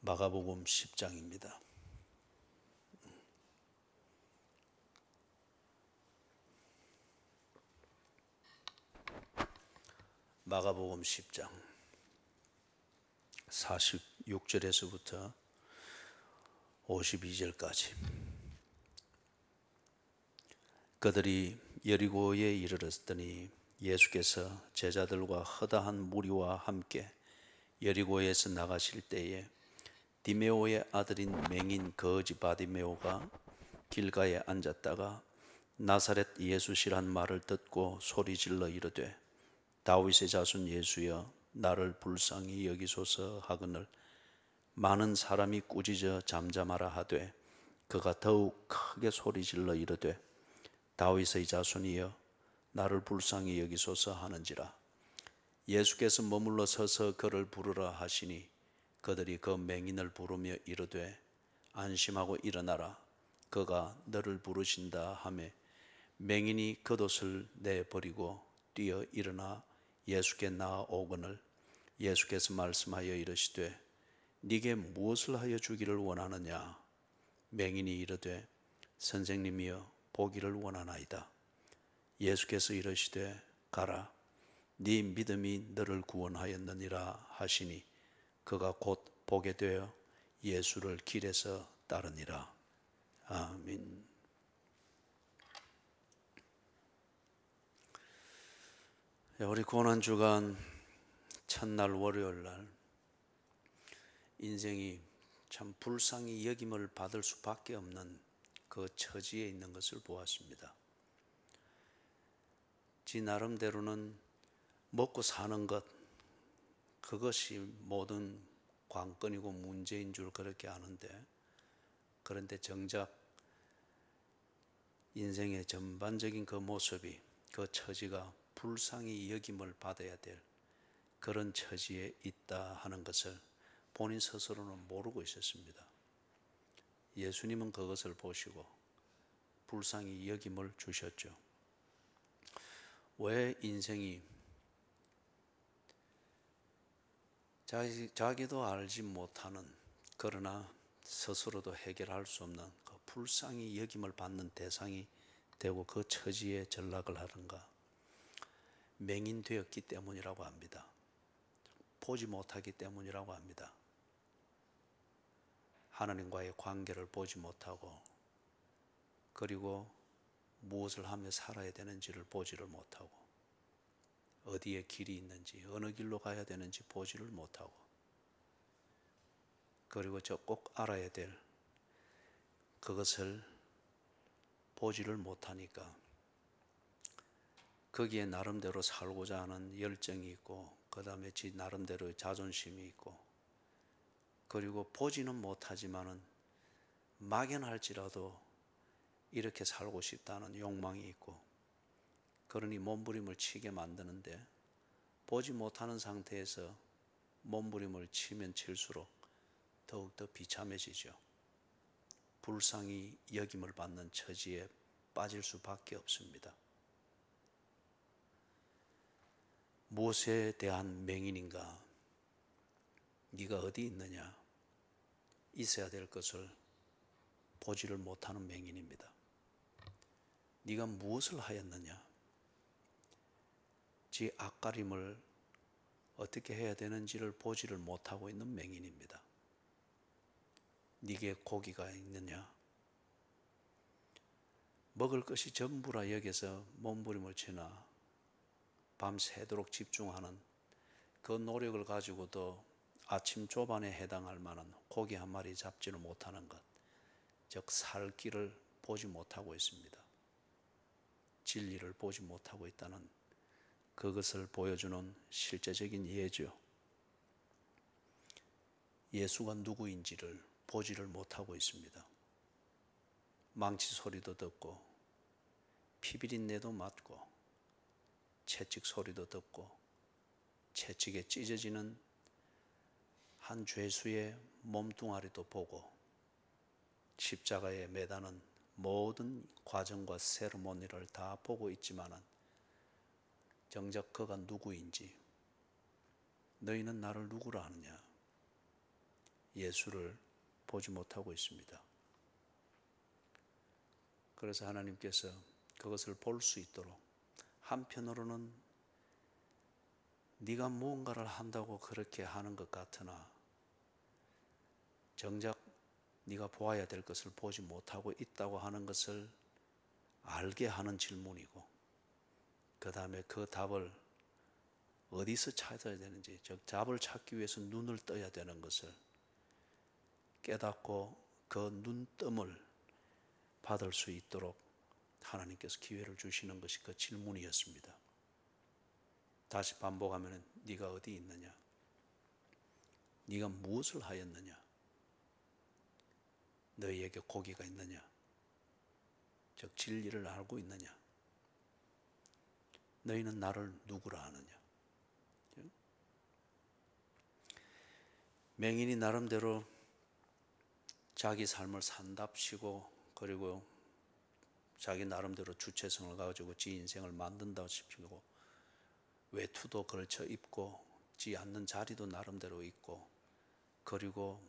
마가복음 10장입니다. 마가복음 10장 46절에서부터 52절까지. 그들이 여리고에 이르렀더니 예수께서 제자들과 허다한 무리와 함께 여리고에서 나가실 때에 디메오의 아들인 맹인 거지 바디메오가 길가에 앉았다가 나사렛 예수시란 말을 듣고 소리질러 이르되 다윗의 자손 예수여 나를 불쌍히 여기소서 하거늘 많은 사람이 꾸짖어 잠잠하라 하되 그가 더욱 크게 소리질러 이르되 다윗의 자손이여 나를 불쌍히 여기소서 하는지라. 예수께서 머물러 서서 그를 부르라 하시니 그들이 그 맹인을 부르며 이르되 안심하고 일어나라 그가 너를 부르신다 하매 맹인이 겉옷을 내버리고 뛰어 일어나 예수께 나아오거늘 예수께서 말씀하여 이르시되 네게 무엇을 하여 주기를 원하느냐. 맹인이 이르되 선생님이여 보기를 원하나이다. 예수께서 이르시되 가라 네 믿음이 너를 구원하였느니라 하시니 그가 곧 보게 되어 예수를 길에서 따르니라. 아멘. 우리 고난주간 첫날 월요일날 인생이 참 불쌍히 여김을 받을 수밖에 없는 그 처지에 있는 것을 보았습니다. 지 나름대로는 먹고 사는 것, 그것이 모든 관건이고 문제인 줄 그렇게 아는데, 그런데 정작 인생의 전반적인 그 모습이, 그 처지가 불쌍히 여김을 받아야 될 그런 처지에 있다 하는 것을 본인 스스로는 모르고 있었습니다. 예수님은 그것을 보시고 불쌍히 여김을 주셨죠. 왜 인생이 자기도 알지 못하는, 그러나 스스로도 해결할 수 없는 그 불쌍히 여김을 받는 대상이 되고 그 처지에 전락을 하는가? 맹인되었기 때문이라고 합니다. 보지 못하기 때문이라고 합니다. 하나님과의 관계를 보지 못하고, 그리고 무엇을 하며 살아야 되는지를 보지를 못하고, 어디에 길이 있는지, 어느 길로 가야 되는지 보지를 못하고, 그리고 저 꼭 알아야 될 그것을 보지를 못하니까 거기에 나름대로 살고자 하는 열정이 있고, 그 다음에 지 나름대로의 자존심이 있고, 그리고 보지는 못하지만은 막연할지라도 이렇게 살고 싶다는 욕망이 있고, 그러니 몸부림을 치게 만드는데, 보지 못하는 상태에서 몸부림을 치면 칠수록 더욱더 비참해지죠. 불쌍히 여김을 받는 처지에 빠질 수밖에 없습니다. 무엇에 대한 맹인인가? 네가 어디 있느냐? 있어야 될 것을 보지를 못하는 맹인입니다. 네가 무엇을 하였느냐? 지 앞가림을 어떻게 해야 되는지를 보지를 못하고 있는 맹인입니다. 네게 고기가 있느냐? 먹을 것이 전부라 여기서 몸부림을 치나 밤새도록 집중하는 그 노력을 가지고도 아침 조반에 해당할 만한 고기 한 마리 잡지를 못하는 것, 즉 살 길을 보지 못하고 있습니다. 진리를 보지 못하고 있다는 그것을 보여주는 실제적인 예죠. 예수가 누구인지를 보지를 못하고 있습니다. 망치 소리도 듣고 피비린내도 맡고 채찍 소리도 듣고 채찍에 찢어지는 한 죄수의 몸뚱아리도 보고 십자가에 매다는 모든 과정과 세르모니를 다 보고 있지만은 정작 그가 누구인지, 너희는 나를 누구라 하느냐? 예수를 보지 못하고 있습니다. 그래서 하나님께서 그것을 볼 수 있도록 한편으로는 네가 무언가를 한다고 그렇게 하는 것 같으나 정작 네가 보아야 될 것을 보지 못하고 있다고 하는 것을 알게 하는 질문이고, 그 다음에 그 답을 어디서 찾아야 되는지, 즉 답을 찾기 위해서 눈을 떠야 되는 것을 깨닫고 그 눈뜸을 받을 수 있도록 하나님께서 기회를 주시는 것이 그 질문이었습니다. 다시 반복하면 네가 어디 있느냐? 네가 무엇을 하였느냐? 너희에게 고기가 있느냐? 즉 진리를 알고 있느냐? 너희는 나를 누구라 하느냐? 맹인이 나름대로 자기 삶을 산답시고, 그리고 자기 나름대로 주체성을 가지고 지 인생을 만든다 싶고, 외투도 걸쳐 입고 지 않는 자리도 나름대로 있고, 그리고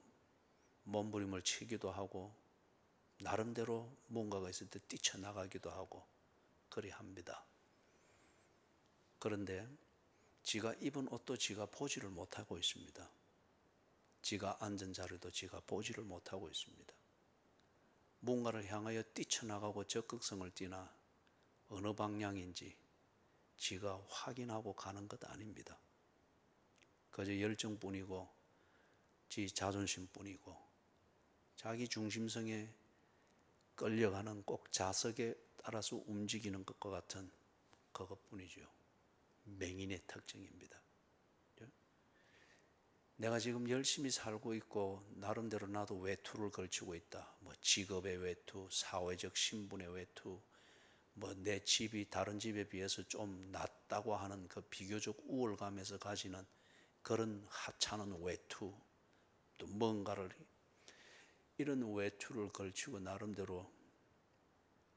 몸부림을 치기도 하고 나름대로 뭔가가 있을 때 뛰쳐나가기도 하고 그리합니다. 그런데 지가 입은 옷도 지가 보지를 못하고 있습니다. 지가 앉은 자리도 지가 보지를 못하고 있습니다. 뭔가를 향하여 뛰쳐나가고 적극성을 띠나 어느 방향인지 지가 확인하고 가는 것 아닙니다. 그저 열정뿐이고 지 자존심뿐이고 자기 중심성에 끌려가는 꼭 자석에 따라서 움직이는 것과 같은 그것뿐이죠. 맹인의 특징입니다. 내가 지금 열심히 살고 있고 나름대로 나도 외투를 걸치고 있다. 뭐 직업의 외투, 사회적 신분의 외투, 뭐 내 집이 다른 집에 비해서 좀 낫다고 하는 그 비교적 우월감에서 가지는 그런 하찮은 외투, 또 뭔가를 이런 외투를 걸치고 나름대로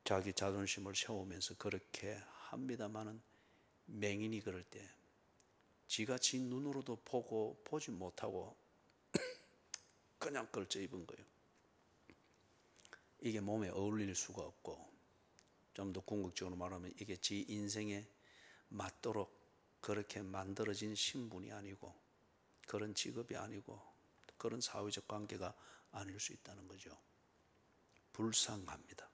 자기 자존심을 세우면서 그렇게 합니다마는, 맹인이 그럴 때 지가 지 눈으로도 보지 못하고 그냥 걸쳐 입은 거예요. 이게 몸에 어울릴 수가 없고, 좀 더 궁극적으로 말하면 이게 지 인생에 맞도록 그렇게 만들어진 신분이 아니고, 그런 직업이 아니고, 그런 사회적 관계가 아닐 수 있다는 거죠. 불쌍합니다.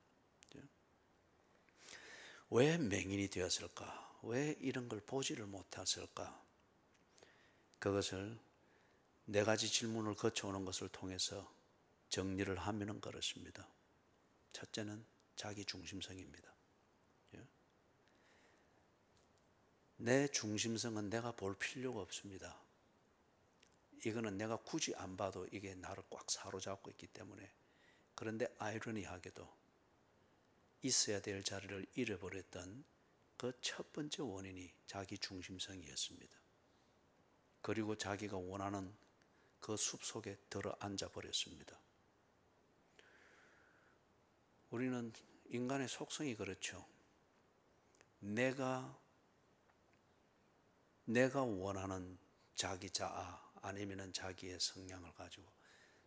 왜 맹인이 되었을까? 왜 이런 걸 보지를 못했을까? 그것을 네 가지 질문을 거쳐오는 것을 통해서 정리를 하면은 그렇습니다. 첫째는 자기 중심성입니다. 내 중심성은 내가 볼 필요가 없습니다. 이거는 내가 굳이 안 봐도 이게 나를 꽉 사로잡고 있기 때문에. 그런데 아이러니하게도 있어야 될 자리를 잃어버렸던 그 첫 번째 원인이 자기 중심성이었습니다. 그리고 자기가 원하는 그 숲속에 들어 앉아 버렸습니다. 우리는 인간의 속성이 그렇죠. 내가 원하는 자기 자아 아니면 자기의 성향을 가지고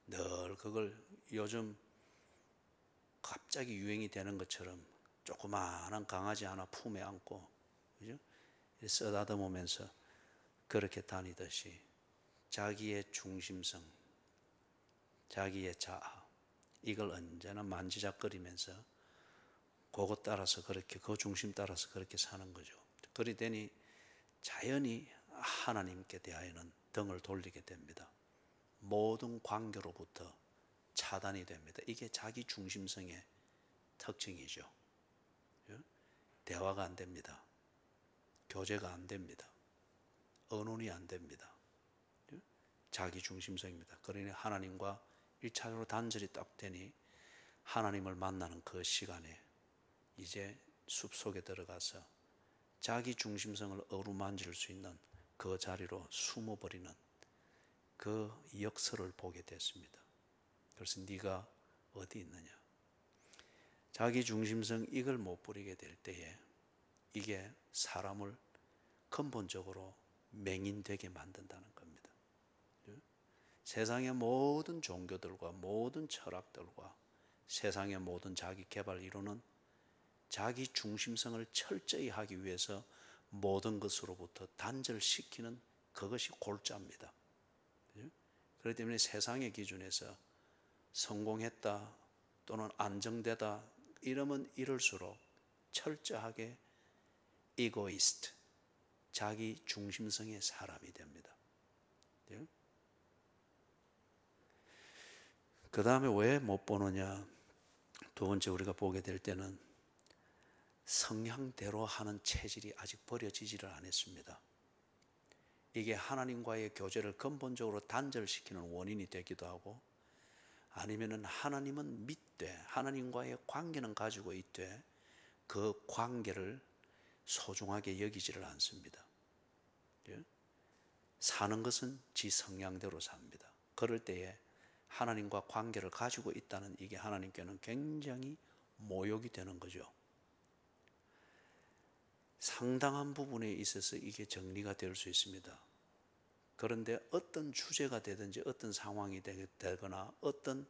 늘 그걸 요즘 갑자기 유행이 되는 것처럼 조그마한 강아지 하나 품에 안고, 그죠? 쓰다듬으면서 그렇게 다니듯이 자기의 중심성, 자기의 자아, 이걸 언제나 만지작거리면서 그것 따라서 그렇게, 그 중심 따라서 그렇게 사는 거죠. 그리 되니 자연히 하나님께 대하여는 등을 돌리게 됩니다. 모든 관계로부터 차단이 됩니다. 이게 자기 중심성의 특징이죠. 대화가 안 됩니다. 교제가 안 됩니다. 언론이 안 됩니다. 자기 중심성입니다. 그러니 하나님과 1차적으로 단절이 딱 되니 하나님을 만나는 그 시간에 이제 숲속에 들어가서 자기 중심성을 어루만질 수 있는 그 자리로 숨어버리는 그 역설을 보게 됐습니다. 그래서 네가 어디 있느냐? 자기 중심성 이걸 못 부리게 될 때에 이게 사람을 근본적으로 맹인되게 만든다는 겁니다. 세상의 모든 종교들과 모든 철학들과 세상의 모든 자기 개발 이론은 자기 중심성을 철저히 하기 위해서 모든 것으로부터 단절시키는 그것이 골자입니다. 그렇기 때문에 세상의 기준에서 성공했다 또는 안정되다 이러면 이럴수록 철저하게 egoist, 자기 중심성의 사람이 됩니다. 그 다음에 왜 못 보느냐? 두 번째 우리가 보게 될 때는 성향대로 하는 체질이 아직 버려지지를 않았습니다. 이게 하나님과의 교제를 근본적으로 단절시키는 원인이 되기도 하고, 아니면은 하나님은 믿되 하나님과의 관계는 가지고 있되 그 관계를 소중하게 여기지를 않습니다. 사는 것은 지 성향대로 삽니다. 그럴 때에 하나님과 관계를 가지고 있다는 이게 하나님께는 굉장히 모욕이 되는 거죠. 상당한 부분에 있어서 이게 정리가 될 수 있습니다. 그런데 어떤 주제가 되든지 어떤 상황이 되거나 어떤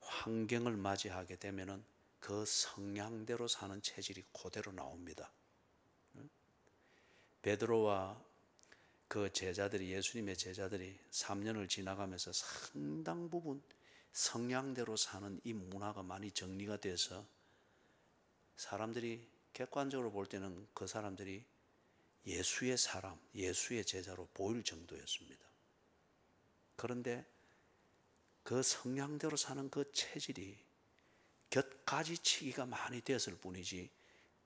환경을 맞이하게 되면은 그 성향대로 사는 체질이 그대로 나옵니다. 베드로와 그 제자들이, 예수님의 제자들이 3년을 지나가면서 상당 부분 성향대로 사는 이 문화가 많이 정리가 돼서 사람들이 객관적으로 볼 때는 그 사람들이 예수의 사람, 예수의 제자로 보일 정도였습니다. 그런데 그 성향대로 사는 그 체질이 곁가지치기가 많이 되었을 뿐이지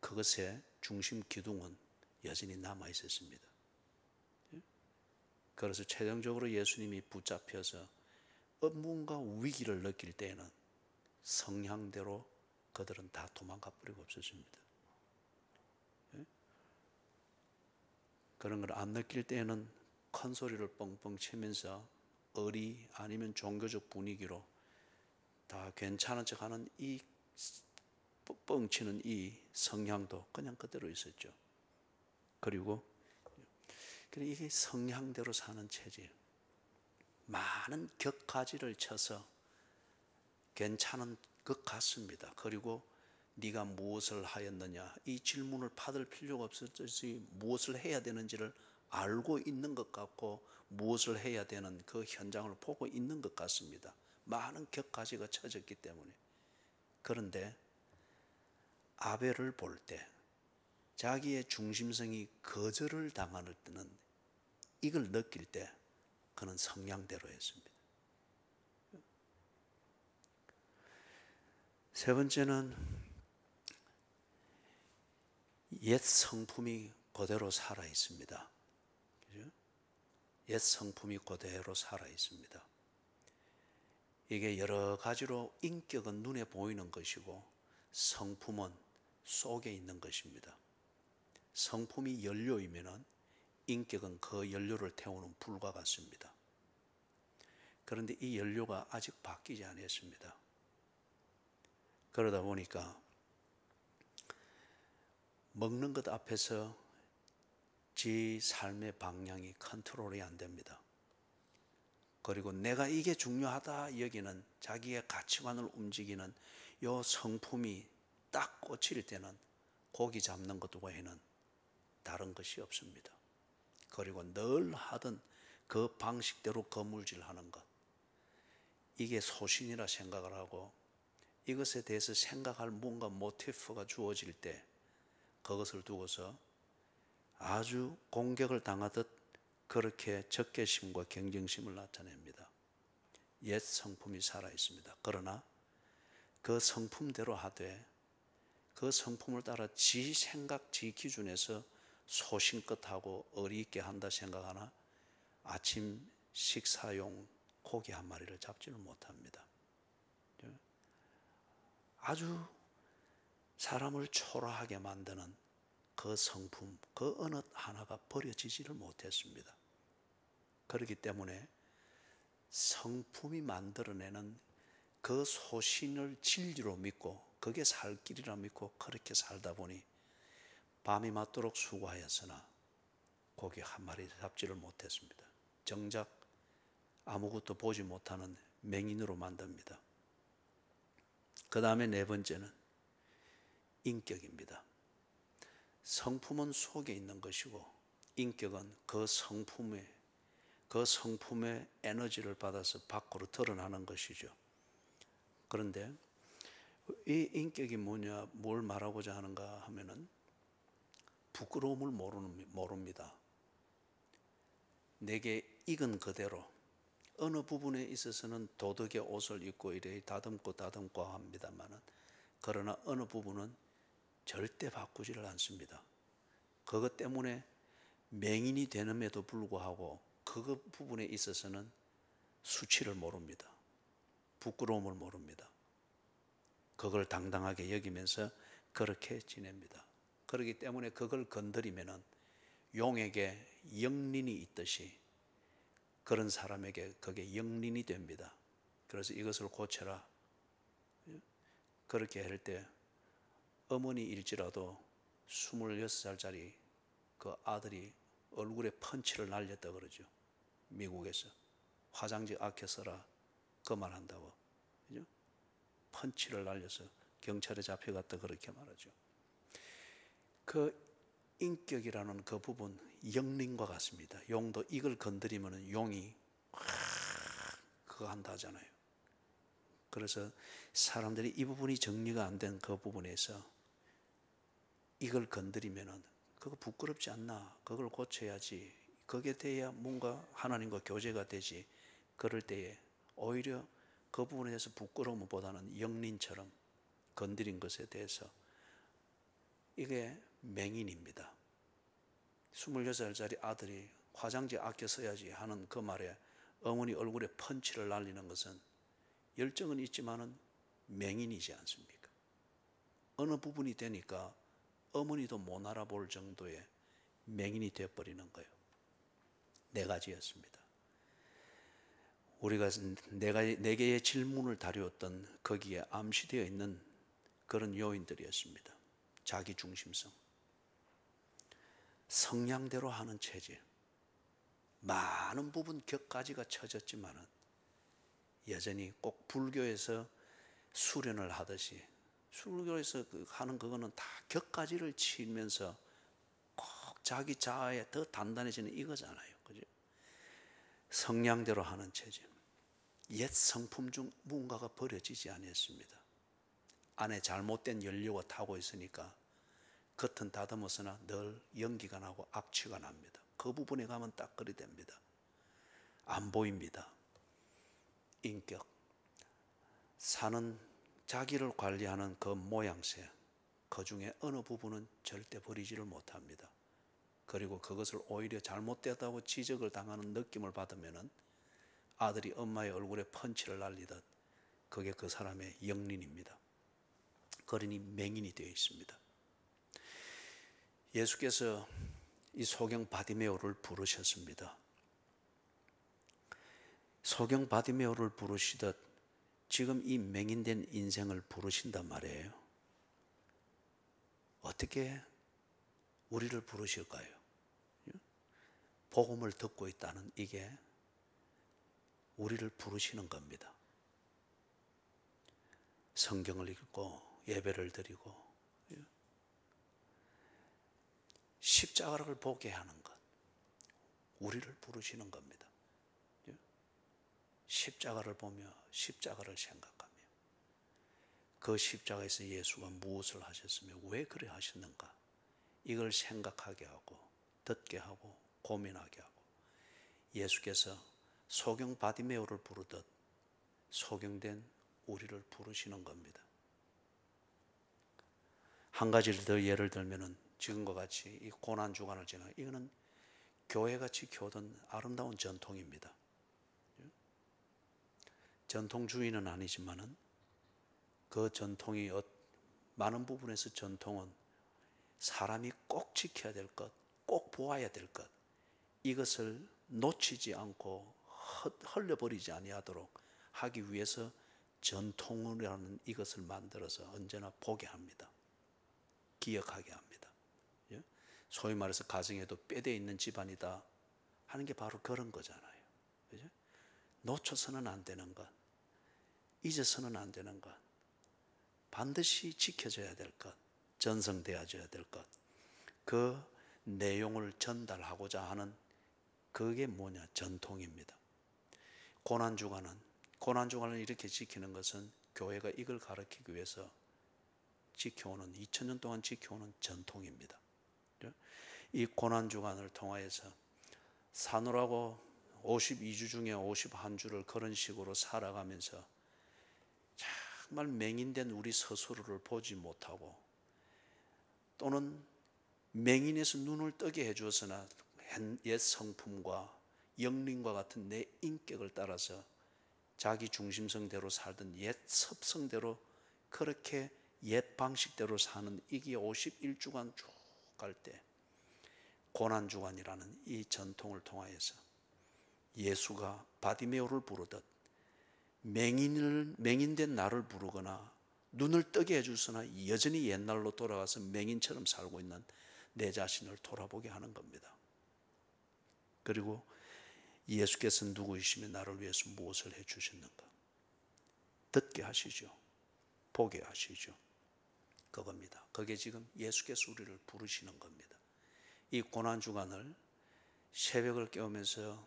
그것의 중심 기둥은 여전히 남아 있었습니다. 그래서 최종적으로 예수님이 붙잡혀서 뭔가 위기를 느낄 때에는 성향대로 그들은 다 도망가 버리고 없었습니다. 그런 걸 안 느낄 때에는 큰 소리를 뻥뻥 치면서 의리 아니면 종교적 분위기로 다 괜찮은 척하는 이 뻥치는 이 성향도 그냥 그대로 있었죠. 그리고 이게 성향대로 사는 체질, 많은 격가지를 쳐서 괜찮은 것 같습니다. 그리고 네가 무엇을 하였느냐 이 질문을 받을 필요가 없었지, 무엇을 해야 되는지를 알고 있는 것 같고 무엇을 해야 되는 그 현장을 보고 있는 것 같습니다. 많은 격가지가 쳐졌기 때문에. 그런데 아벨을 볼 때 자기의 중심성이 거절을 당하는 때는 이걸 느낄 때 그는 성향대로였습니다. 세 번째는 옛 성품이 그대로 살아 있습니다. 옛 성품이 그대로 살아 있습니다. 이게 여러 가지로 인격은 눈에 보이는 것이고 성품은 속에 있는 것입니다. 성품이 연료이면은 인격은 그 연료를 태우는 불과 같습니다. 그런데 이 연료가 아직 바뀌지 않았습니다. 그러다 보니까 먹는 것 앞에서 지 삶의 방향이 컨트롤이 안 됩니다. 그리고 내가 이게 중요하다 여기는 자기의 가치관을 움직이는 요 성품이 딱 꽂힐 때는 고기 잡는 것 외에는 다른 것이 없습니다. 그리고 늘 하던 그 방식대로 거물질하는 것, 이게 소신이라 생각을 하고 이것에 대해서 생각할 뭔가 모티프가 주어질 때 그것을 두고서 아주 공격을 당하듯 그렇게 적개심과 경쟁심을 나타냅니다. 옛 성품이 살아있습니다. 그러나 그 성품대로 하되 그 성품을 따라 지 생각, 지 기준에서 소신껏 하고 의리 있게 한다 생각하나 아침 식사용 고기 한 마리를 잡지는 못합니다. 아주 사람을 초라하게 만드는 그 성품, 그 어느 하나가 버려지지를 못했습니다. 그렇기 때문에 성품이 만들어내는 그 소신을 진리로 믿고 그게 살 길이라 믿고 그렇게 살다 보니 밤이 맞도록 수고하였으나 고기 한 마리 잡지를 못했습니다. 정작 아무것도 보지 못하는 맹인으로 만듭니다. 그 다음에 네 번째는 인격입니다. 성품은 속에 있는 것이고 인격은 그 성품의 에너지를 받아서 밖으로 드러나는 것이죠. 그런데 이 인격이 뭐냐, 뭘 말하고자 하는가 하면은 부끄러움을 모릅니다. 내게 익은 그대로 어느 부분에 있어서는 도덕의 옷을 입고 이래 다듬고 합니다만은, 그러나 어느 부분은 절대 바꾸지를 않습니다. 그것 때문에 맹인이 되는에도 불구하고 그 부분에 있어서는 수치를 모릅니다. 부끄러움을 모릅니다. 그걸 당당하게 여기면서 그렇게 지냅니다. 그렇기 때문에 그걸 건드리면은 용에게 영린이 있듯이 그런 사람에게 그게 영린이 됩니다. 그래서 이것을 고쳐라. 그렇게 할 때 어머니일지라도 26살짜리 그 아들이 얼굴에 펀치를 날렸다 그러죠. 미국에서 화장지 아껴 써라 그 말한다고. 그죠? 펀치를 날려서 경찰에 잡혀갔다 그렇게 말하죠. 그 인격이라는 그 부분 영린과 같습니다. 용도 이걸 건드리면 용이 그거 한다 하잖아요. 그래서 사람들이 이 부분이 정리가 안 된 그 부분에서 이걸 건드리면은 그거 부끄럽지 않나? 그걸 고쳐야지. 그게 돼야 뭔가 하나님과 교제가 되지. 그럴 때에 오히려 그 부분에 대해서 부끄러움보다는 영린처럼 건드린 것에 대해서 이게 맹인입니다. 26살짜리 아들이 화장지 아껴 써야지 하는 그 말에 어머니 얼굴에 펀치를 날리는 것은 열정은 있지만은 맹인이지 않습니까? 어느 부분이 되니까 어머니도 못 알아볼 정도의 맹인이 되어버리는 거예요. 네 가지였습니다. 우리가 네 개의 질문을 다루었던 거기에 암시되어 있는 그런 요인들이었습니다. 자기중심성, 성량대로 하는 체질, 많은 부분 격가지가 쳐졌지만은 여전히 꼭 불교에서 수련을 하듯이 수교에서 하는 그거는 다 격가지를 치면서 꼭 자기 자아에 더 단단해지는 이거잖아요. 그죠? 성량대로 하는 체질. 옛 성품 중 뭔가가 버려지지 않았습니다. 안에 잘못된 연료가 타고 있으니까 겉은 다듬었으나 늘 연기가 나고 악취가 납니다. 그 부분에 가면 딱 그리 됩니다. 안 보입니다. 인격. 사는 자기를 관리하는 그 모양새, 그 중에 어느 부분은 절대 버리지를 못합니다. 그리고 그것을 오히려 잘못되었다고 지적을 당하는 느낌을 받으면은 아들이 엄마의 얼굴에 펀치를 날리듯 그게 그 사람의 영린입니다. 그러니 맹인이 되어 있습니다. 예수께서 이 소경 바디메오를 부르셨습니다. 소경 바디메오를 부르시듯 지금 이 맹인된 인생을 부르신단 말이에요. 어떻게 우리를 부르실까요? 복음을 듣고 있다는 이게 우리를 부르시는 겁니다. 성경을 읽고 예배를 드리고 십자가를 보게 하는 것, 우리를 부르시는 겁니다. 십자가를 보며 십자가를 생각하며 그 십자가에서 예수가 무엇을 하셨으며 왜 그래 하셨는가, 이걸 생각하게 하고 듣게 하고 고민하게 하고 예수께서 소경 바디메오를 부르듯 소경된 우리를 부르시는 겁니다. 한 가지를 더 예를 들면은 지금과 같이 이 고난 주간을 지나, 이거는 교회같이 교던 아름다운 전통입니다. 전통주의는 아니지만은 그 전통이 많은 부분에서 전통은 사람이 꼭 지켜야 될 것, 꼭 보아야 될 것, 이것을 놓치지 않고 흘려버리지 아니하도록 하기 위해서 전통이라는 이것을 만들어서 언제나 보게 합니다. 기억하게 합니다. 소위 말해서 가정에도 빼대 있는 집안이다 하는 게 바로 그런 거잖아요. 그죠? 놓쳐서는 안 되는 것, 잊어서는 안 되는 것, 반드시 지켜져야 될 것, 전성되어져야 될 것, 그 내용을 전달하고자 하는 그게 뭐냐? 전통입니다. 고난주간을 이렇게 지키는 것은 교회가 이걸 가르치기 위해서 지켜오는 2000년 동안 지켜오는 전통입니다. 이 고난주간을 통하여서 사느라고 52주 중에 51주를 그런 식으로 살아가면서 정말 맹인된 우리 스스로를 보지 못하고, 또는 맹인에서 눈을 뜨게 해주었으나 옛 성품과 영린과 같은 내 인격을 따라서 자기 중심성대로 살던 옛 습성대로 그렇게 옛 방식대로 사는 이게 51주간 쭉 갈 때 고난주간이라는 이 전통을 통하여서 예수가 바디메오를 부르듯 맹인된 나를 부르거나 눈을 뜨게 해주으나 여전히 옛날로 돌아가서 맹인처럼 살고 있는 내 자신을 돌아보게 하는 겁니다. 그리고 예수께서 누구이시며 나를 위해서 무엇을 해주셨는가 듣게 하시죠. 보게 하시죠. 그겁니다. 그게 지금 예수께서 우리를 부르시는 겁니다. 이 고난주간을 새벽을 깨우면서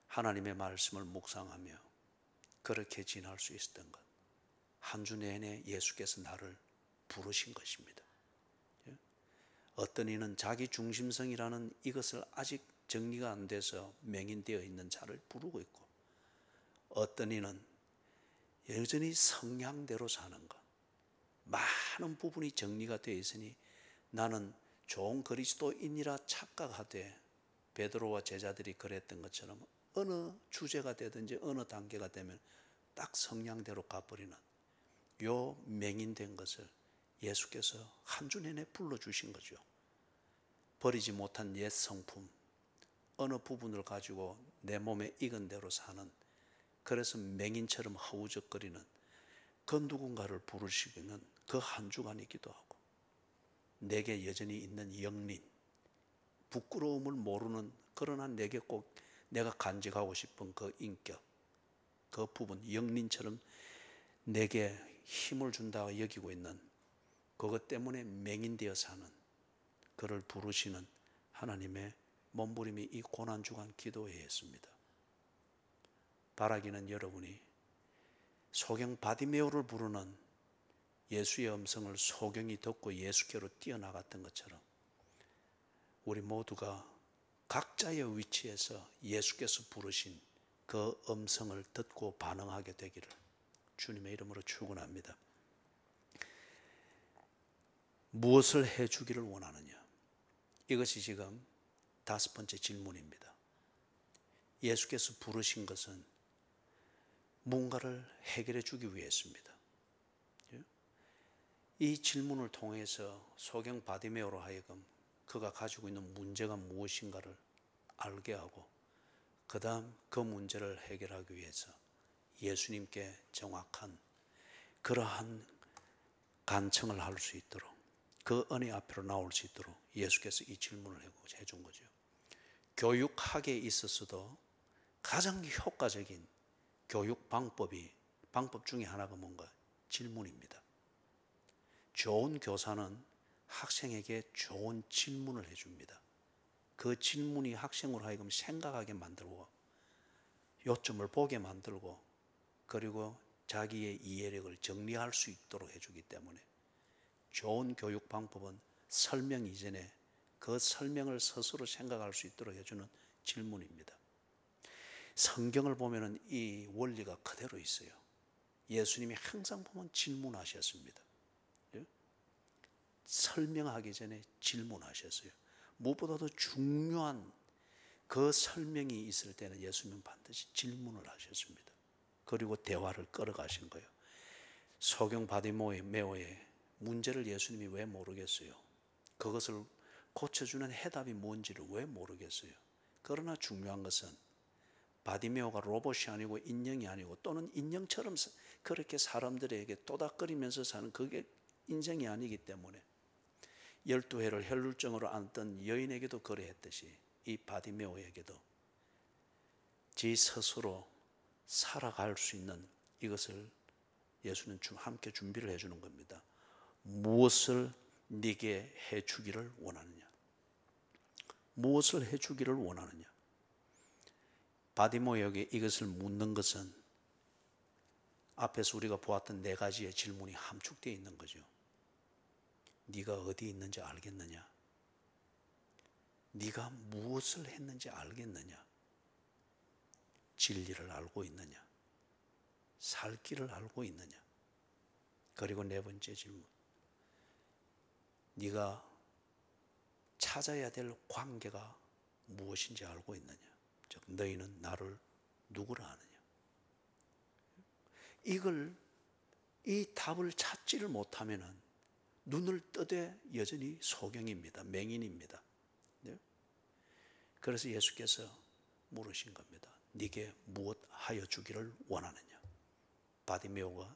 하나님의 말씀을 묵상하며 그렇게 지날 수 있었던 것, 한 주 내내 예수께서 나를 부르신 것입니다. 어떤 이는 자기 중심성이라는 이것을 아직 정리가 안 돼서 맹인되어 있는 자를 부르고 있고, 어떤 이는 여전히 성향대로 사는 것, 많은 부분이 정리가 되어 있으니 나는 좋은 그리스도인이라 착각하되, 베드로와 제자들이 그랬던 것처럼 어느 주제가 되든지 어느 단계가 되면 딱 성향대로 가버리는 요 맹인된 것을 예수께서 한 주 내내 불러주신 거죠. 버리지 못한 옛 성품, 어느 부분을 가지고 내 몸에 익은 대로 사는, 그래서 맹인처럼 허우적거리는 그 누군가를 부르시기는 그 한 주간이기도 하고, 내게 여전히 있는 영린, 부끄러움을 모르는, 그러나 내게 꼭 내가 간직하고 싶은 그 인격, 그 부분, 영린처럼 내게 힘을 준다고 여기고 있는 그것 때문에 맹인되어 사는 그를 부르시는 하나님의 몸부림이 이 고난주간 기도회에 있습니다. 바라기는 여러분이 소경 바디메오를 부르는 예수의 음성을 소경이 듣고 예수께로 뛰어나갔던 것처럼 우리 모두가 각자의 위치에서 예수께서 부르신 그 음성을 듣고 반응하게 되기를 주님의 이름으로 축원합니다. 무엇을 해주기를 원하느냐? 이것이 지금 5번째 질문입니다. 예수께서 부르신 것은 뭔가를 해결해 주기 위해서입니다. 이 질문을 통해서 소경 바디메오로 하여금 그가 가지고 있는 문제가 무엇인가를 알게 하고, 그 다음 그 문제를 해결하기 위해서 예수님께 정확한 그러한 간청을 할 수 있도록, 그 은혜 앞으로 나올 수 있도록 예수께서 이 질문을 해준 거죠. 교육학에 있어서도 가장 효과적인 교육 방법 중에 하나가 뭔가? 질문입니다. 좋은 교사는 학생에게 좋은 질문을 해줍니다. 그 질문이 학생으로 하여금 생각하게 만들고 요점을 보게 만들고, 그리고 자기의 이해력을 정리할 수 있도록 해주기 때문에 좋은 교육 방법은 설명 이전에 그 설명을 스스로 생각할 수 있도록 해주는 질문입니다. 성경을 보면 이 원리가 그대로 있어요. 예수님이 항상 보면 질문하셨습니다. 설명하기 전에 질문하셨어요. 무엇보다도 중요한 그 설명이 있을 때는 예수님은 반드시 질문을 하셨습니다. 그리고 대화를 끌어가신 거예요. 소경 바디메오의 문제를 예수님이 왜 모르겠어요? 그것을 고쳐주는 해답이 뭔지를 왜 모르겠어요? 그러나 중요한 것은 바디메오가 로봇이 아니고 인형이 아니고, 또는 인형처럼 그렇게 사람들에게 또닥거리면서 사는 그게 인생이 아니기 때문에 12회를 혈루증으로 앓던 여인에게도 그래 했듯이 이 바디메오에게도 지 스스로 살아갈 수 있는 이것을 예수는 함께 준비를 해주는 겁니다. 무엇을 네게 해주기를 원하느냐? 무엇을 해주기를 원하느냐? 바디모에게 이것을 묻는 것은 앞에서 우리가 보았던 네 가지의 질문이 함축되어 있는 거죠. 네가 어디 있는지 알겠느냐? 네가 무엇을 했는지 알겠느냐? 진리를 알고 있느냐? 살 길을 알고 있느냐? 그리고 네 번째 질문, 네가 찾아야 될 관계가 무엇인지 알고 있느냐? 즉 너희는 나를 누구라 하느냐? 이 답을 찾지를 못하면은 눈을 뜨되 여전히 소경입니다. 맹인입니다. 네? 그래서 예수께서 물으신 겁니다. 네게 무엇 하여 주기를 원하느냐? 바디메오가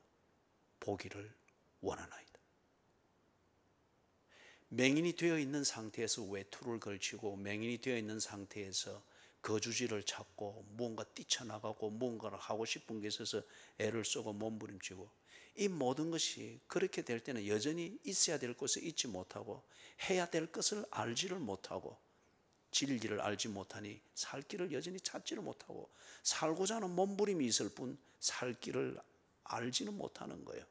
보기를 원하나이다. 맹인이 되어 있는 상태에서 외투를 걸치고 맹인이 되어 있는 상태에서 거주지를 찾고 무언가 뛰쳐나가고 무언가를 하고 싶은 게 있어서 애를 쓰고 몸부림치고, 이 모든 것이 그렇게 될 때는 여전히 있어야 될 것을 잊지 못하고 해야 될 것을 알지를 못하고 진리를 알지 못하니 살 길을 여전히 찾지를 못하고 살고자 하는 몸부림이 있을 뿐 살 길을 알지는 못하는 거예요.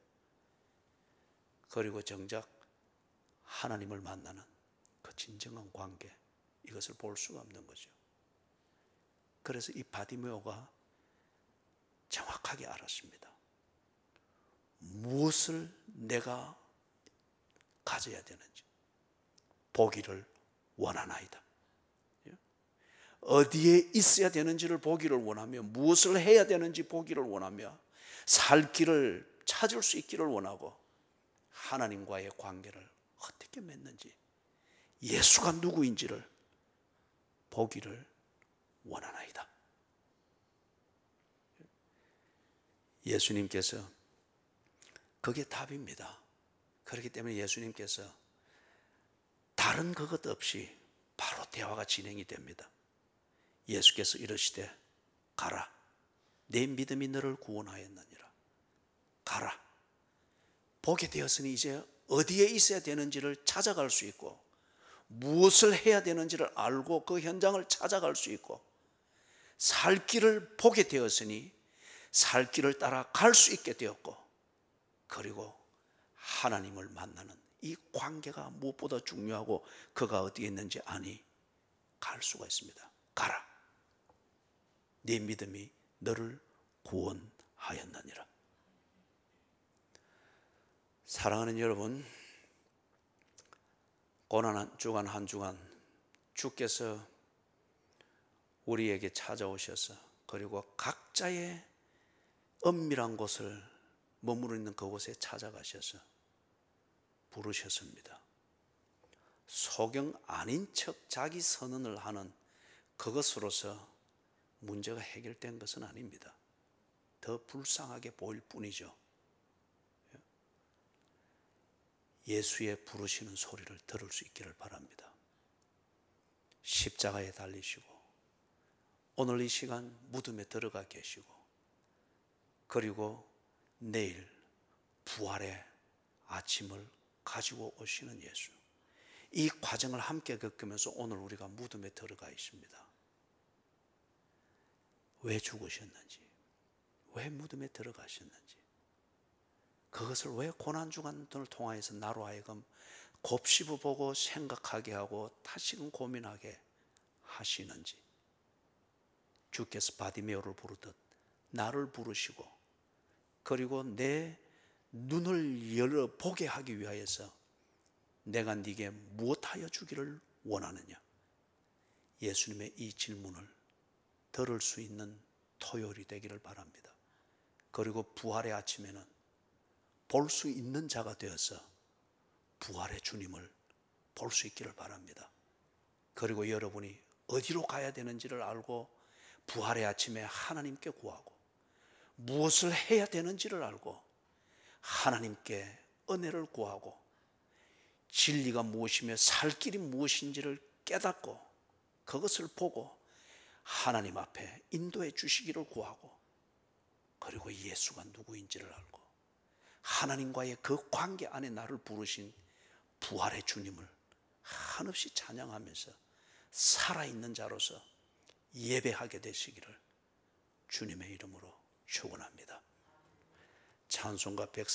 그리고 정작 하나님을 만나는 그 진정한 관계, 이것을 볼 수가 없는 거죠. 그래서 이 바디메오가 정확하게 알았습니다. 무엇을 내가 가져야 되는지 보기를 원하나이다. 어디에 있어야 되는지를 보기를 원하며 무엇을 해야 되는지 보기를 원하며 살 길을 찾을 수 있기를 원하고 하나님과의 관계를 어떻게 맺는지 예수가 누구인지를 보기를 원하나이다. 예수님께서 그게 답입니다. 그렇기 때문에 예수님께서 다른 그것 없이 바로 대화가 진행이 됩니다. 예수께서 이르시되 가라, 내 믿음이 너를 구원하였느니라. 가라. 보게 되었으니 이제 어디에 있어야 되는지를 찾아갈 수 있고 무엇을 해야 되는지를 알고 그 현장을 찾아갈 수 있고 살 길을 보게 되었으니 살 길을 따라 갈 수 있게 되었고, 그리고 하나님을 만나는 이 관계가 무엇보다 중요하고 그가 어디에 있는지 아니 갈 수가 있습니다. 가라, 네 믿음이 너를 구원하였느니라. 사랑하는 여러분, 고난 한 주간 한 주간 주께서 우리에게 찾아오셔서 그리고 각자의 은밀한 곳을 머무르 있는 그곳에 찾아가셔서 부르셨습니다. 소경 아닌 척 자기 선언을 하는 그것으로서 문제가 해결된 것은 아닙니다. 더 불쌍하게 보일 뿐이죠. 예수의 부르시는 소리를 들을 수 있기를 바랍니다. 십자가에 달리시고 오늘 이 시간 무덤에 들어가 계시고 그리고 내일 부활의 아침을 가지고 오시는 예수, 이 과정을 함께 겪으면서 오늘 우리가 무덤에 들어가 있습니다. 왜 죽으셨는지, 왜 무덤에 들어가셨는지, 그것을 왜 고난주간을 통하여서 나로 하여금 곱씹어보고 생각하게 하고 다시금 고민하게 하시는지, 주께서 바디메오를 부르듯 나를 부르시고 그리고 내 눈을 열어 보게 하기 위하여서 내가 네게 무엇하여 주기를 원하느냐, 예수님의 이 질문을 들을 수 있는 토요일이 되기를 바랍니다. 그리고 부활의 아침에는 볼 수 있는 자가 되어서 부활의 주님을 볼 수 있기를 바랍니다. 그리고 여러분이 어디로 가야 되는지를 알고 부활의 아침에 하나님께 구하고 무엇을 해야 되는지를 알고 하나님께 은혜를 구하고 진리가 무엇이며 살 길이 무엇인지를 깨닫고 그것을 보고 하나님 앞에 인도해 주시기를 구하고 그리고 예수가 누구인지를 알고 하나님과의 그 관계 안에 나를 부르신 부활의 주님을 한없이 찬양하면서 살아있는 자로서 예배하게 되시기를 주님의 이름으로 축원합니다. 찬송가 140